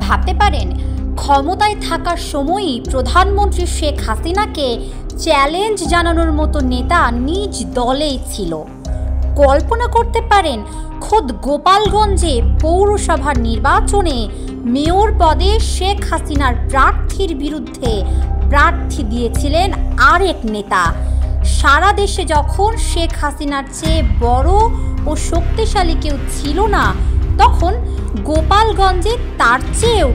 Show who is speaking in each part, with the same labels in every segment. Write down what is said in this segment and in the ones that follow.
Speaker 1: ভাবতে পারেন, ক্ষমতায় থাকার সময়ই প্রধানমন্ত্রী শেখ হাসিনাকে চ্যালেঞ্জ জানানোর মতো নেতা নিজ দলেই ছিল। কল্পনা করতে পারেন, খোদ গোপালগঞ্জে পৌরসভার নির্বাচনে মেয়র পদে শেখ হাসিনার প্রার্থীর বিরুদ্ধে প্রার্থী দিয়েছিলেন আরেক নেতা। সারা দেশে যখন শেখ হাসিনার চেয়ে বড় ও শক্তিশালী কেউ ছিল না, তখন গোপালগঞ্জে তার চেয়েও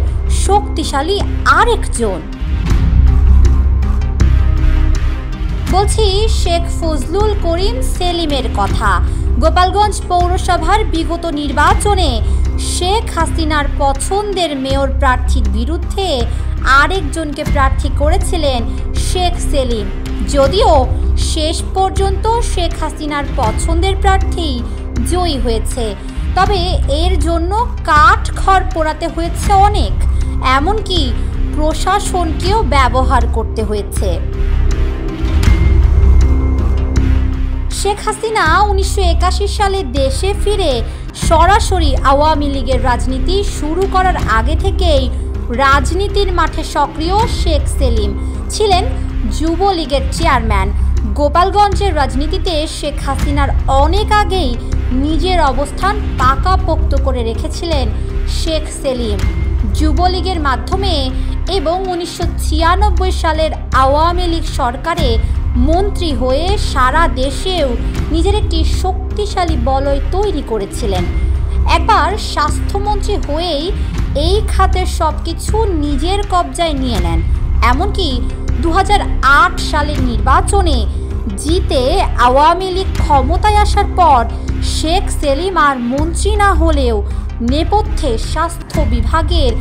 Speaker 1: শক্তিশালী আরেকজন। বলছি শেখ ফজলুল করিম সেলিমের কথা। গোপালগঞ্জ পৌরসভার বিগত নির্বাচনে শেখ হাসিনার পছন্দের মেয়র প্রার্থীর বিরুদ্ধে আরেকজনকে প্রার্থী করেছিলেন শেখ সেলিম। যদিও শেষ পর্যন্ত শেখ হাসিনার পছন্দের প্রার্থী জয়ী হয়েছে, তবে এর জন্য কাঠখড় পোড়াতে হয়েছে অনেক, এমনকি প্রশাসনকেও ব্যবহার করতে হয়েছে। শেখ হাসিনা 1981 সালে দেশে ফিরে সরাসরি আওয়ামী লীগের রাজনীতি শুরু করার আগে থেকেই রাজনীতির মাঠে সক্রিয় শেখ সেলিম ছিলেন যুবলীগের চেয়ারম্যান। গোপালগঞ্জের রাজনীতিতে শেখ হাসিনার অনেক আগেই নিজের অবস্থান পাকাপোক্ত করে রেখেছিলেন শেখ সেলিম। যুবলীগের মাধ্যমে এবং 1996 সালের আওয়ামী লীগ সরকারে মন্ত্রী হয়ে সারা দেশেও নিজের একটি শক্তিশালী বলয় তৈরি করেছিলেন। একবার স্বাস্থ্যমন্ত্রী হয়েই এই খাতের সব কিছু নিজের কবজায় নিয়ে নেন। এমনকি 2008 সালের নির্বাচনে জিতে আওয়ামী লীগ ক্ষমতায় আসার পর শেখ সেলিম আর মন্ত্রী না হলেও নেপথ্যে স্বাস্থ্য বিভাগের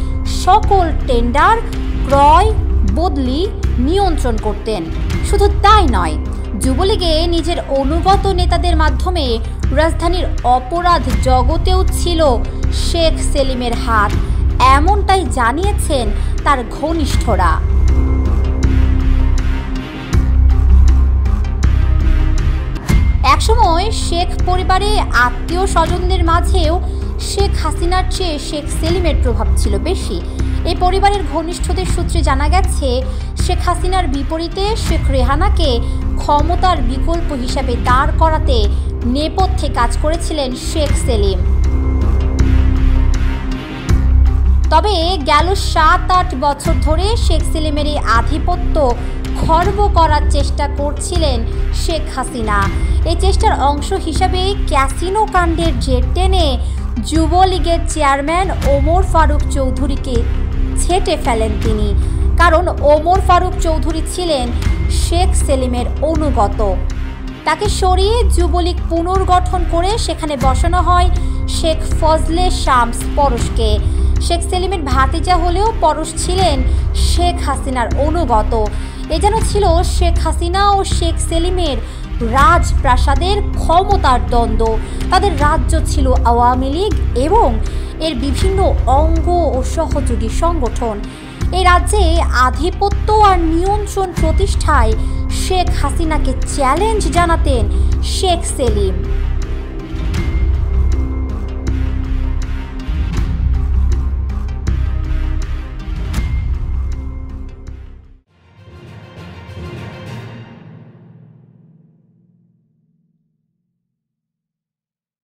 Speaker 1: সকল টেন্ডার, ক্রয়, বদলি নিয়ন্ত্রণ করতেন। শুধু তাই নয়, যুবলীগে নিজের অনুগত নেতাদের মাধ্যমে রাজধানীর অপরাধ জগতেও ছিল শেখ সেলিমের হাত, এমনটাই জানিয়েছেন তার ঘনিষ্ঠরা। একসময় শেখ পরিবারে আত্মীয় স্বজনদের মাঝেও শেখ হাসিনার চেয়ে শেখ সেলিমের প্রভাব ছিল বেশি। এই পরিবারের ঘনিষ্ঠদের সূত্রে জানা গেছে, শেখ হাসিনার বিপরীতে শেখ রেহানাকে ক্ষমতার বিকল্প হিসাবে দাঁড় করাতে নেপথ্যে কাজ করেছিলেন শেখ সেলিম। তবে গেল 7-8 বছর ধরে শেখ সেলিমের এই আধিপত্য খর্ব করার চেষ্টা করছিলেন শেখ হাসিনা। এই চেষ্টার অংশ হিসাবে ক্যাসিনো কাণ্ডের জের টেনে যুবলীগের চেয়ারম্যান ওমর ফারুক চৌধুরীকে ছেঁটে ফেলেন তিনি। কারণ ওমর ফারুক চৌধুরী ছিলেন শেখ সেলিমের অনুগত। তাকে সরিয়ে যুবলীগ পুনর্গঠন করে সেখানে বসানো হয় শেখ ফজলে শামস পরশকে। শেখ সেলিমের ভাতিজা হলেও পরশ ছিলেন শেখ হাসিনার অনুগত। এ যেন ছিল শেখ হাসিনা ও শেখ সেলিমের রাজপ্রাসাদের ক্ষমতার দ্বন্দ্ব। তাদের রাজ্য ছিল আওয়ামী লীগ এবং এর বিভিন্ন অঙ্গ ও সহযোগী সংগঠন। এই রাজ্যে আধিপত্য আর নিয়ন্ত্রণ প্রতিষ্ঠায় শেখ হাসিনাকে চ্যালেঞ্জ জানাতেন শেখ সেলিম।